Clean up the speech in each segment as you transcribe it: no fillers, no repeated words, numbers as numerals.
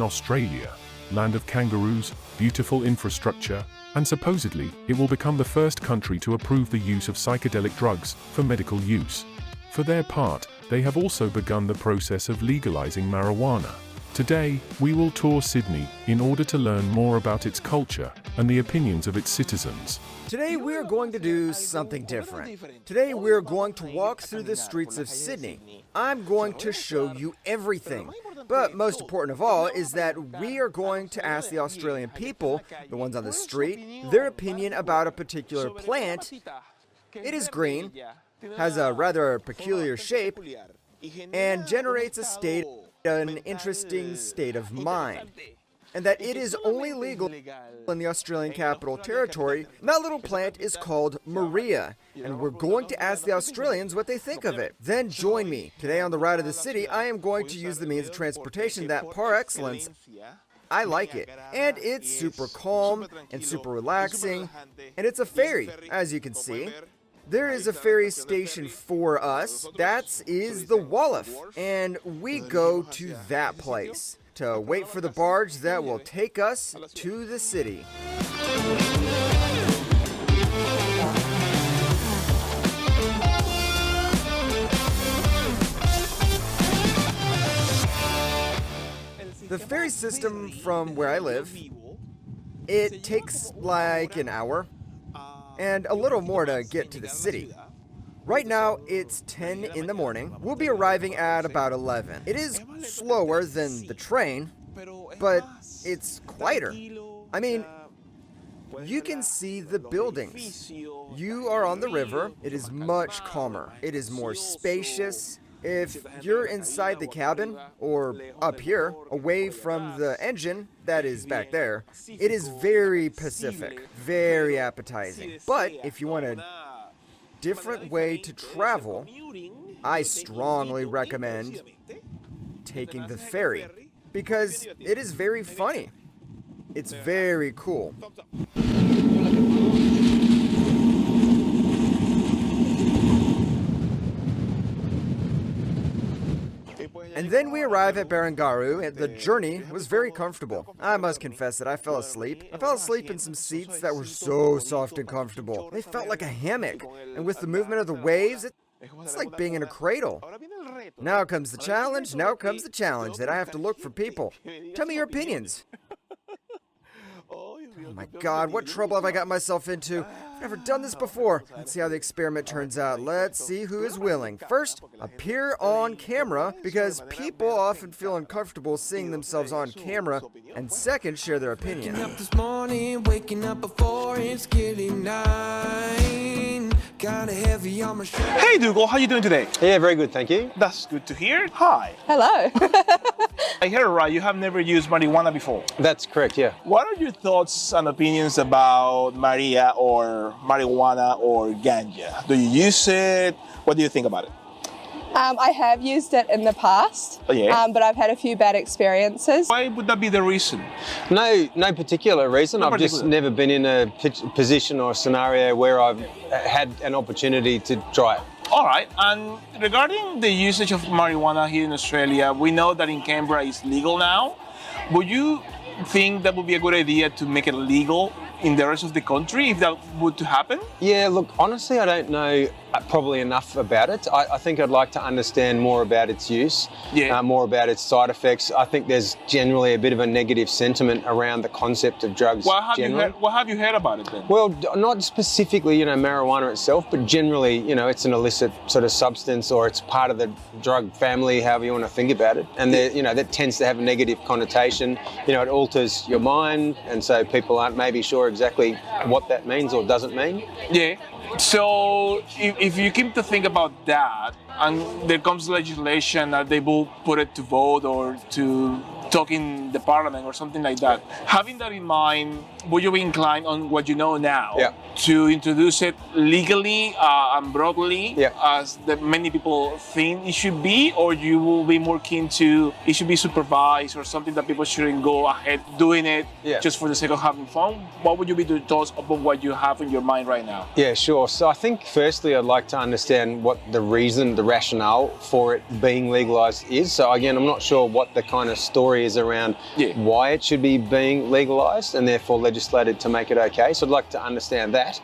Australia, land of kangaroos, beautiful infrastructure, and supposedly, it will become the first country to approve the use of psychedelic drugs for medical use. For their part, they have also begun the process of legalizing marijuana. Today, we will tour Sydney in order to learn more about its culture and the opinions of its citizens. Today we're going to do something different. Today we're going to walk through the streets of Sydney. I'm going to show you everything. But most important of all is that we are going to ask the Australian people, the ones on the street, their opinion about a particular plant. It is green, has a rather peculiar shape, and generates an interesting state of mind. And that it is only legal in the Australian Capital Territory. And that little plant is called Maria, and we're going to ask the Australians what they think of it. Then join me. Today on the Ride of the City, I am going to use the means of transportation that, par excellence, I like it. And it's super calm and super relaxing, and it's a ferry, as you can see. There is a ferry station for us. That is the Wallif, and we go to that place to wait for the barge that will take us to the city. The ferry system from where I live, it takes like an hour and a little more to get to the city. Right now, it's 10 in the morning. We'll be arriving at about 11. It is slower than the train, but it's quieter. I mean, you can see the buildings. You are on the river. It is much calmer. It is more spacious. If you're inside the cabin, or up here, away from the engine, that is back there, it is very Pacific, very appetizing. But if you want a different way to travel, I strongly recommend taking the ferry, because it is very funny. It's very cool. And then we arrive at Barangaroo, and the journey was very comfortable. I must confess that I fell asleep. I fell asleep in some seats that were so soft and comfortable. They felt like a hammock, and with the movement of the waves, it's like being in a cradle. Now comes the challenge, that I have to look for people. Tell me your opinions. Oh my God, what trouble have I got myself into? I've never done this before. Let's see how the experiment turns out. Let's see who is willing. First, appear on camera, because people often feel uncomfortable seeing themselves on camera. And second, share their opinion. Waking up this morning, waking up before it's getting 9. Kinda heavy on my shoulders. Hey Dougal, how you doing today? Yeah, very good, thank you. That's good to hear. Hi. Hello. I heard it right, you have never used marijuana before. That's correct, yeah. What are your thoughts and opinions about Maria or marijuana or ganja? Do you use it? What do you think about it? I have used it in the past, Oh, yeah? but I've had a few bad experiences. Why would that be the reason? No particular reason. No I've just particular. never been in a position or scenario where I've had an opportunity to try it. All right, and regarding the usage of marijuana here in Australia, we know that in Canberra it's legal now. Would you think that would be a good idea to make it legal in the rest of the country if that would to happen? Yeah, look, honestly, I don't know probably enough about it. I think I'd like to understand more about its use, more about its side effects. I think there's generally a bit of a negative sentiment around the concept of drugs. What have you heard about it then? Well, not specifically, marijuana itself, but generally, it's an illicit sort of substance, or it's part of the drug family, however you want to think about it. And that tends to have a negative connotation. It alters your mind, and so people aren't maybe sure exactly what that means or doesn't mean. Yeah. So if you keep to think about that, and there comes legislation that they will put it to vote or to talk in the parliament or something like that, having that in mind, would you be inclined on what you know now to introduce it legally and broadly as many people think it should be, or you will be more keen to it should be supervised or something that people shouldn't go ahead doing it just for the sake of having fun? What would you be your thoughts about what you have in your mind right now? Yeah, sure. So I think firstly I'd like to understand what the rationale for it being legalised is. So again, I'm not sure what the kind of story areas around Yeah. why it should be being legalised and therefore legislated to make it okay. So I'd like to understand that.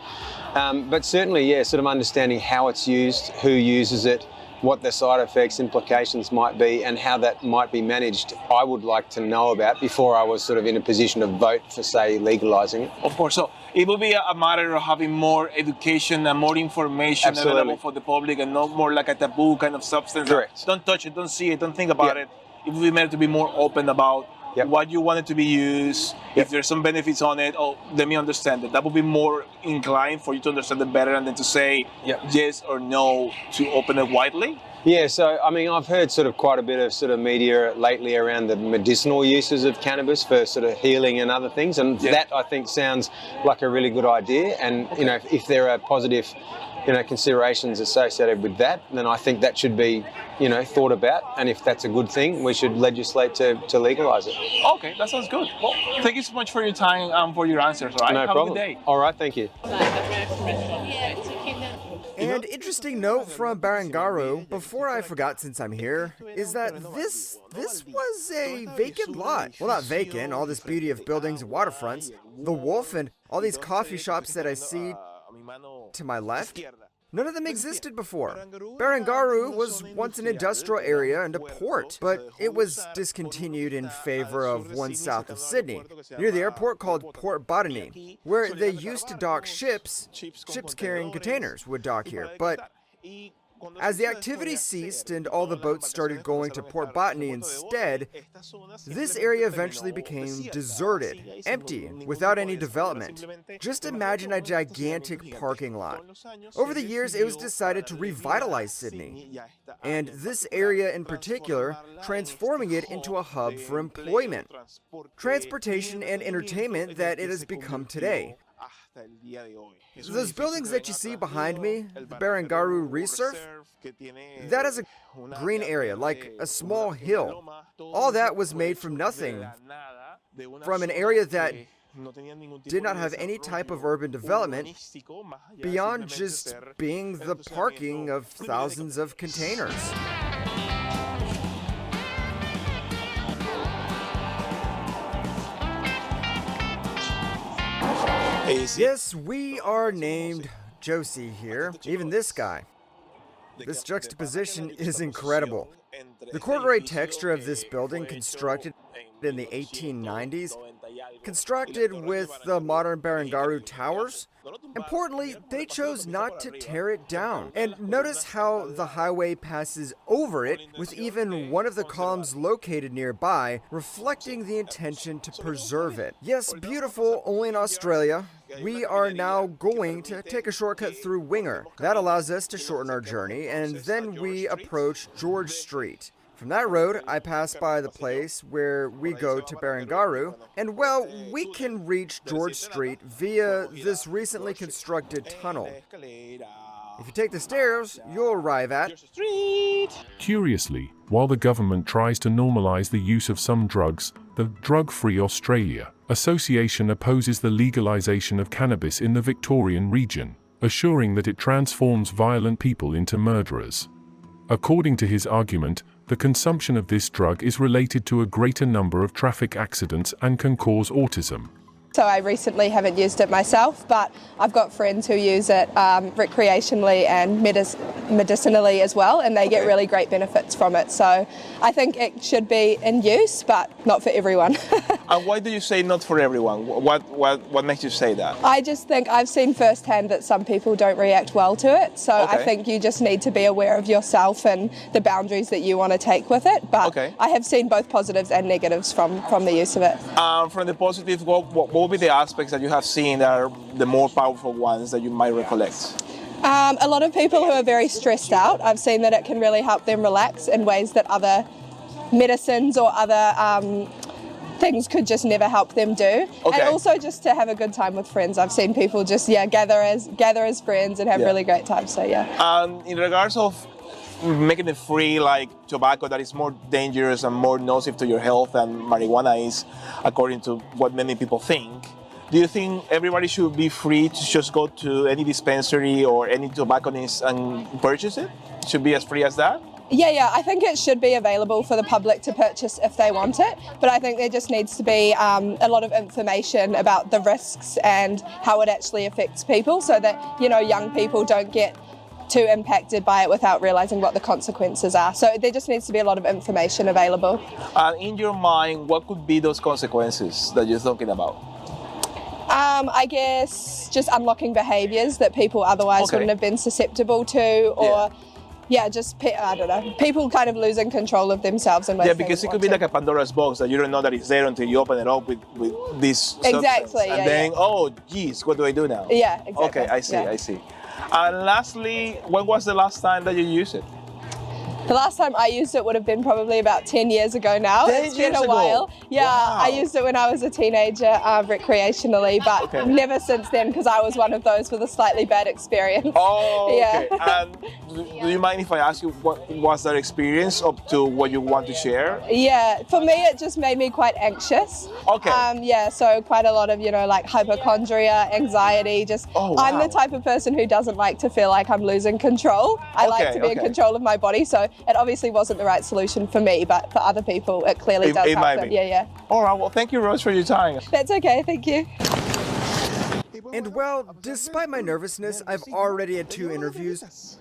But certainly, yeah, sort of understanding how it's used, who uses it, what the side effects, implications might be, and how that might be managed, I would like to know about before I was sort of in a position to vote for, say, legalising it. Of course. So it will be a matter of having more education and more information Absolutely. available for the public, and not more like a taboo kind of substance. Correct. Don't touch it, don't see it, don't think about Yep. it. It will be meant to be more open about Yep. what you want it to be used. Yep. If there's some benefits on it, oh, let me understand it. That would be more inclined for you to understand it better, and then to say Yep. yes or no to open it widely. Yeah, so I mean, I've heard sort of quite a bit of sort of media lately around the medicinal uses of cannabis for sort of healing and other things, and Yeah. that I think sounds like a really good idea. And you know, if there are positive, considerations associated with that, then I think that should be, thought about. And if that's a good thing, we should legislate to legalise it. Okay, that sounds good. Well, thank you so much for your time and for your answers. All right, No have problem. a good day. All right, thank you. And interesting note from Barangaroo, before I forgot since I'm here, is that this was a vacant lot. Well, not vacant, all this beauty of buildings and waterfronts, the Wolf and all these coffee shops that I see to my left, none of them existed before. Barangaroo was once an industrial area and a port, but it was discontinued in favor of one south of Sydney, near the airport called Port Botany, where they used to dock ships carrying containers would dock here. But as the activity ceased and all the boats started going to Port Botany instead, this area eventually became deserted, empty, without any development. Just imagine a gigantic parking lot. Over the years, it was decided to revitalize Sydney, and this area in particular, transforming it into a hub for employment, transportation, and entertainment that it has become today. Those buildings that you see behind me, the Barangaroo Reserve, that is a green area, like a small hill. All that was made from nothing, from an area that did not have any type of urban development beyond just being the parking of thousands of containers. Yes, we are named Josie here. Even this guy. This juxtaposition is incredible. The corduroy texture of this building, constructed in the 1890s, constructed with the modern Barangaroo towers. Importantly, they chose not to tear it down. And notice how the highway passes over it, with even one of the columns located nearby, reflecting the intention to preserve it. Yes, beautiful only in Australia. We are now going to take a shortcut through Winger. That allows us to shorten our journey, and then we approach George Street. From that road, I pass by the place where we go to Barangaroo, and well, we can reach George Street via this recently constructed tunnel. If you take the stairs, you'll arrive at Curiously, while the government tries to normalise the use of some drugs, the Drug-Free Australia Association opposes the legalisation of cannabis in the Victorian region, assuring that it transforms violent people into murderers. According to his argument, the consumption of this drug is related to a greater number of traffic accidents and can cause autism. So I recently haven't used it myself, but I've got friends who use it recreationally and medicinally as well, and they get really great benefits from it. So I think it should be in use, but not for everyone. And why do you say not for everyone? What makes you say that? I just think I've seen firsthand that some people don't react well to it. So I think you just need to be aware of yourself and the boundaries that you want to take with it. But I have seen both positives and negatives from the use of it. From the positive, what will be the aspects that you have seen that are the more powerful ones that you might recollect? A lot of people who are very stressed out, I've seen that it can really help them relax in ways that other medicines or other things could just never help them do. And also just to have a good time with friends. I've seen people just gather as friends and have really great time. So in regards of making it free, like tobacco that is more dangerous and more nocive to your health than marijuana is, according to what many people think, do you think everybody should be free to just go to any dispensary or any tobacconist and purchase it? It should be as free as that? Yeah, I think it should be available for the public to purchase if they want it, but I think there just needs to be a lot of information about the risks and how it actually affects people so that, young people don't get too impacted by it without realizing what the consequences are. So there just needs to be a lot of information available. In your mind, what could be those consequences that you're talking about? I guess just unlocking behaviours that people otherwise wouldn't have been susceptible to, or I don't know, people kind of losing control of themselves and because it could be like a Pandora's box that you don't know that it's there until you open it up with this substance. Exactly, and then, oh geez, what do I do now? Yeah, exactly. Okay, I see. And lastly, when was the last time that you used it? The last time I used it would have been probably about 10 years ago now. 10 It's been years a while. ago? Yeah, Wow. I used it when I was a teenager recreationally, but never since then because I was one of those with a slightly bad experience. Oh, okay. Yeah. And do you mind if I ask you what was that experience up to what you want to share? Yeah, for me it just made me quite anxious. Okay. So quite a lot of, like hypochondria, anxiety, just I'm the type of person who doesn't like to feel like I'm losing control. I like to be in control of my body, so it obviously wasn't the right solution for me, but for other people it clearly does help might them. be. Yeah. All right, well thank you Rose for your time. That's okay, thank you. And well, despite my nervousness, I've already had 2 interviews,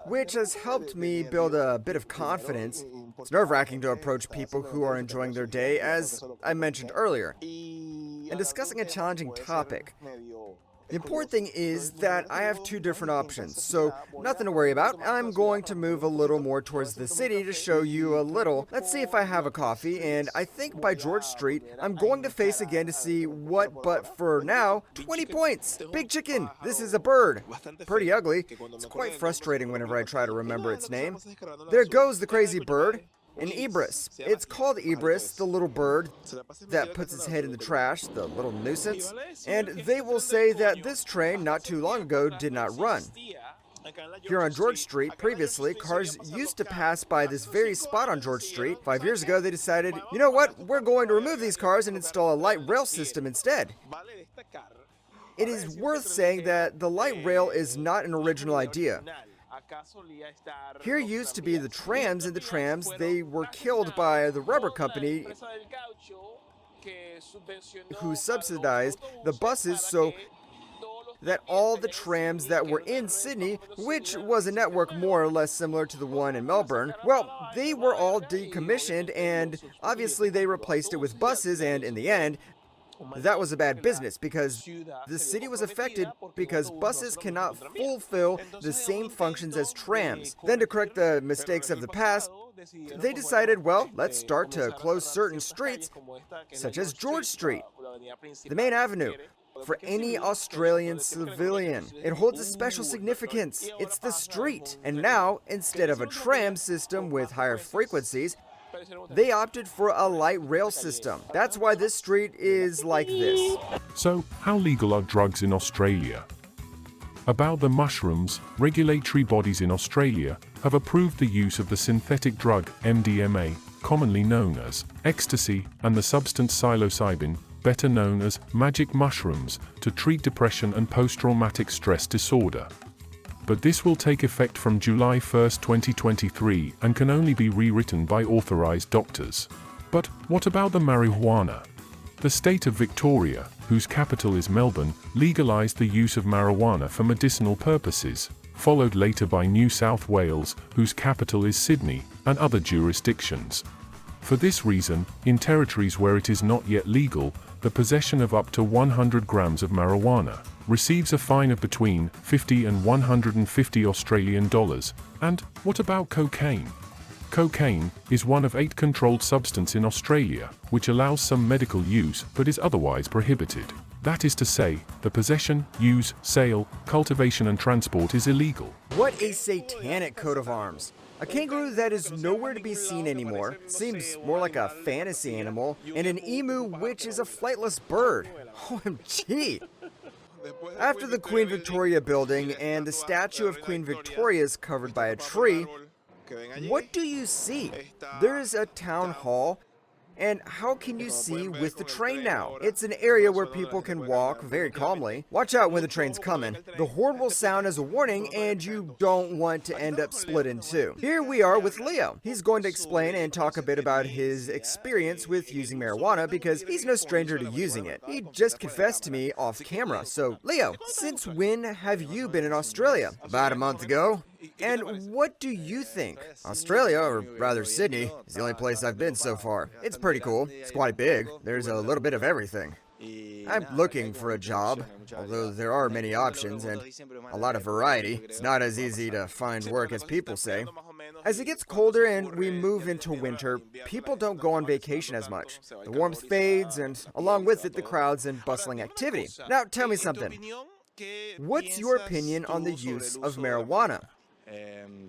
which has helped me build a bit of confidence. It's nerve-wracking to approach people who are enjoying their day, as I mentioned earlier, and discussing a challenging topic. The important thing is that I have 2 different options, so nothing to worry about. I'm going to move a little more towards the city to show you a little. Let's see if I have a coffee, and I think by George Street, I'm going to face again to see what, but for now, 20 points! Big chicken! This is a bird. Pretty ugly. It's quite frustrating whenever I try to remember its name. There goes the crazy bird. An ibris. It's called ibris, the little bird that puts its head in the trash, the little nuisance. And they will say that this train, not too long ago, did not run. Here on George Street, previously, cars used to pass by this very spot on George Street. 5 years ago, they decided, you know what, we're going to remove these cars and install a light rail system instead. It is worth saying that the light rail is not an original idea. Here used to be the trams, and the trams, they were killed by the rubber company who subsidized the buses so that all the trams that were in Sydney, which was a network more or less similar to the one in Melbourne, well, they were all decommissioned, and obviously they replaced it with buses, and in the end, that was a bad business because the city was affected because buses cannot fulfill the same functions as trams. Then to correct the mistakes of the past, they decided, well, let's start to close certain streets, such as George Street, the main avenue. For any Australian civilian, it holds a special significance. It's the street. And now, instead of a tram system with higher frequencies, they opted for a light rail system. That's why this street is like this. So, how legal are drugs in Australia? About the mushrooms, regulatory bodies in Australia have approved the use of the synthetic drug MDMA, commonly known as ecstasy, and the substance psilocybin, better known as magic mushrooms, to treat depression and post-traumatic stress disorder. But this will take effect from July 1, 2023 and can only be rewritten by authorized doctors. But what about the marijuana? The state of Victoria, whose capital is Melbourne, legalized the use of marijuana for medicinal purposes, followed later by New South Wales, whose capital is Sydney, and other jurisdictions. For this reason, in territories where it is not yet legal, the possession of up to 100 grams of marijuana receives a fine of between 50 and 150 Australian dollars. And what about cocaine? Cocaine is one of 8 controlled substances in Australia, which allows some medical use but is otherwise prohibited. That is to say, the possession, use, sale, cultivation and transport is illegal. What a satanic coat of arms. A kangaroo that is nowhere to be seen anymore, seems more like a fantasy animal, and an emu which is a flightless bird. OMG! After the Queen Victoria building and the statue of Queen Victoria is covered by a tree, what do you see? There is a town hall, And how can you see with the train now? It's an area where people can walk very calmly. Watch out when the train's coming. The horn will sound as a warning, and you don't want to end up split in two. Here we are with Leo. He's going to explain and talk a bit about his experience with using marijuana because he's no stranger to using it. He just confessed to me off camera. So, Leo, since when have you been in Australia? About a month ago. And what do you think? Australia, or rather Sydney, is the only place I've been so far. It's pretty cool. It's quite big. There's a little bit of everything. I'm looking for a job, although there are many options and a lot of variety. It's not as easy to find work as people say. As it gets colder and we move into winter, people don't go on vacation as much. The warmth fades, and along with it, the crowds and bustling activity. Now, tell me something. What's your opinion on the use of marijuana?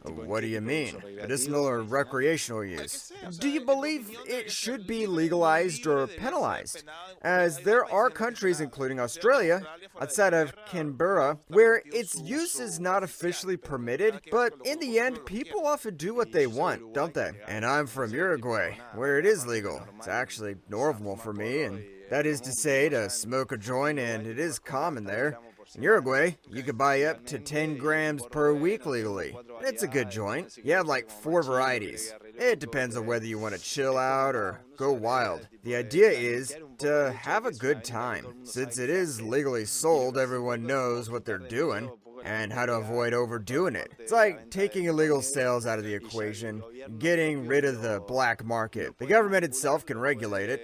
What do you mean? Medicinal or recreational use? Do you believe it should be legalized or penalized? As there are countries, including Australia, outside of Canberra, where its use is not officially permitted, but in the end, people often do what they want, don't they? And I'm from Uruguay, where it is legal. It's actually normal for me, and that is to say, to smoke a joint, and it is common there. In Uruguay, you could buy up to 10 grams per week legally. It's a good joint. You have like 4 varieties. It depends on whether you want to chill out or go wild. The idea is to have a good time. Since it is legally sold, everyone knows what they're doing and how to avoid overdoing it. It's like taking illegal sales out of the equation, getting rid of the black market. The government itself can regulate it.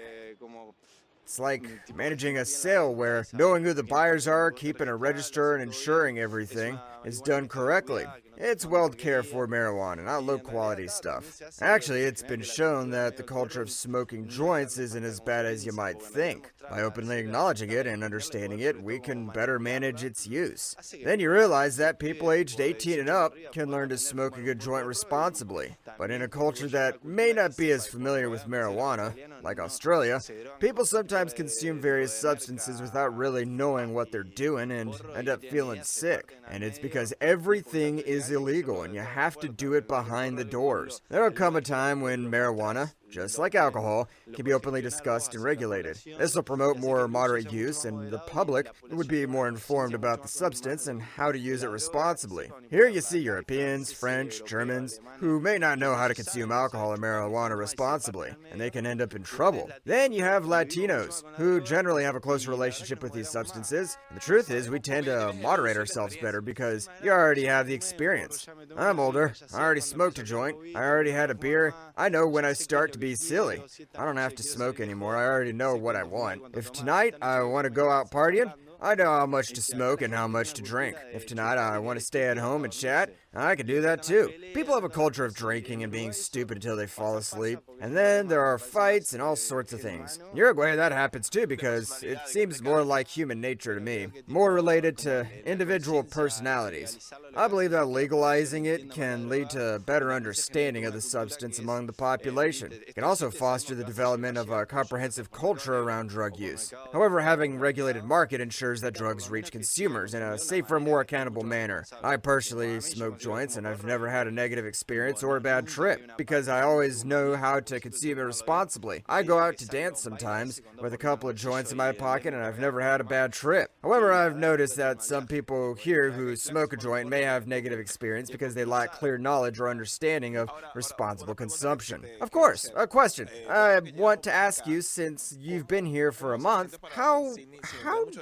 It's like managing a sale where knowing who the buyers are, keeping a register, and ensuring everything is done correctly. It's well cared for marijuana, not low-quality stuff. Actually, it's been shown that the culture of smoking joints isn't as bad as you might think. By openly acknowledging it and understanding it, we can better manage its use. Then you realize that people aged 18 and up can learn to smoke a good joint responsibly. But in a culture that may not be as familiar with marijuana, like Australia, people sometimes consume various substances without really knowing what they're doing and end up feeling sick. And it's because everything is illegal and you have to do it behind the doors. There will come a time when marijuana, just like alcohol, can be openly discussed and regulated. This will promote more moderate use, and the public would be more informed about the substance and how to use it responsibly. Here you see Europeans, French, Germans, who may not know how to consume alcohol or marijuana responsibly, and they can end up in trouble. Then you have Latinos, who generally have a close relationship with these substances. And the truth is, we tend to moderate ourselves better because you already have the experience. I'm older. I already smoked a joint. I already had a beer. I know when I start to be silly. I don't have to smoke anymore. I already know what I want. If tonight I want to go out partying, I know how much to smoke and how much to drink. If tonight I want to stay at home and chat, I can do that too. People have a culture of drinking and being stupid until they fall asleep. And then there are fights and all sorts of things. In Uruguay, that happens too because it seems more like human nature to me. More related to individual personalities. I believe that legalizing it can lead to a better understanding of the substance among the population. It can also foster the development of a comprehensive culture around drug use. However, having a regulated market ensures that drugs reach consumers in a safer, more accountable manner. I personally smoke joints and I've never had a negative experience or a bad trip because I always know how to consume it responsibly. I go out to dance sometimes with a couple of joints in my pocket and I've never had a bad trip. However, I've noticed that some people here who smoke a joint may have negative experience because they lack clear knowledge or understanding of responsible consumption. Of course, a question. I want to ask you, since you've been here for a month, how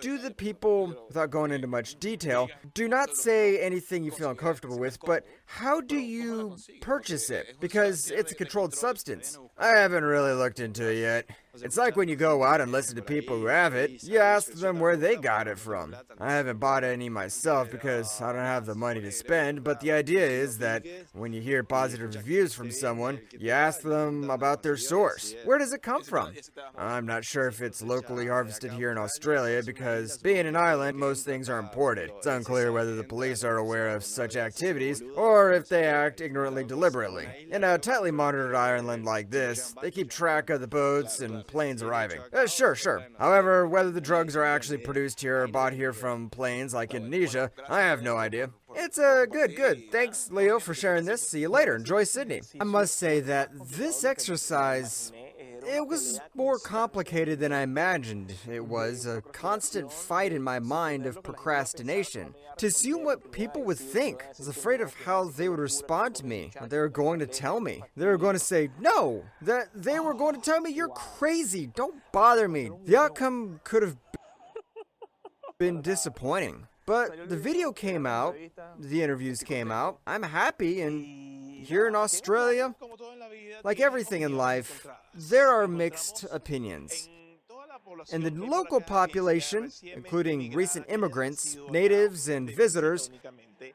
do the people, without going into much detail, do not say anything you feel uncomfortable with, but how do you purchase it? Because it's a controlled substance. I haven't really looked into it yet. It's like when you go out and listen to people who have it, you ask them where they got it from. I haven't bought any myself because I don't have the money to spend, but the idea is that when you hear positive reviews from someone, you ask them about their source. Where does it come from? I'm not sure if it's locally harvested here in Australia because being an island, most things are imported. It's unclear whether the police are aware of such activities or if they act ignorantly deliberately. In a tightly monitored island like this, they keep track of the boats and planes arriving. Sure. However, whether the drugs are actually produced here or bought here from planes like Indonesia, I have no idea. It's good. Thanks, Leo, for sharing this. See you later. Enjoy Sydney. I must say that this exercise it was more complicated than I imagined it was. A constant fight in my mind of procrastination. To assume what people would think. I was afraid of how they would respond to me. What they were going to tell me. They were going to say, no. That they were going to tell me, you're crazy. Don't bother me. The outcome could have been disappointing. But the video came out, the interviews came out. I'm happy, and here in Australia, like everything in life, there are mixed opinions. In the local population, including recent immigrants, natives, and visitors,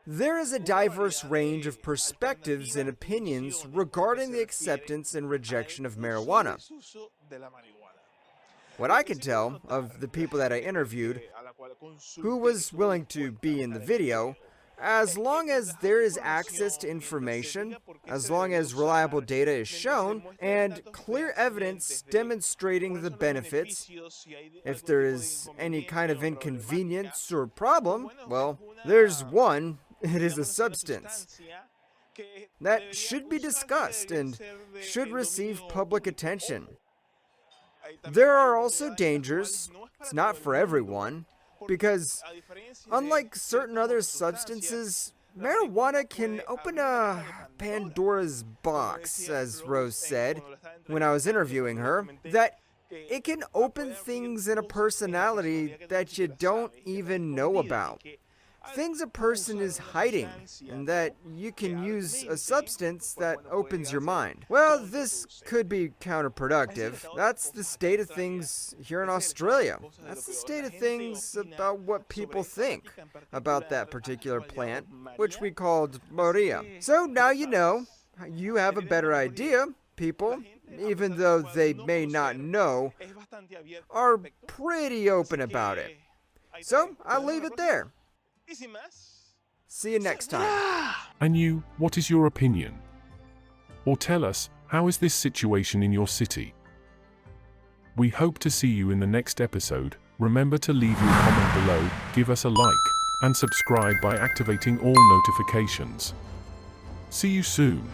there is a diverse range of perspectives and opinions regarding the acceptance and rejection of marijuana. What I can tell of the people that I interviewed, who was willing to be in the video, as long as there is access to information, as long as reliable data is shown, and clear evidence demonstrating the benefits, if there is any kind of inconvenience or problem, well, there's one, it is a substance that should be discussed and should receive public attention. There are also dangers. It's not for everyone, because unlike certain other substances, marijuana can open a Pandora's box, as Rose said when I was interviewing her, that it can open things in a personality that you don't even know about. Things a person is hiding, and that you can use a substance that opens your mind. Well, this could be counterproductive. That's the state of things here in Australia. That's the state of things about what people think about that particular plant, which we called Moria. So now you know, you have a better idea. People, even though they may not know, are pretty open about it. So I'll leave it there. See you next time. And you, what is your opinion? Or tell us, how is this situation in your city? We hope to see you in the next episode. Remember to leave your comment below, give us a like, and subscribe by activating all notifications. See you soon.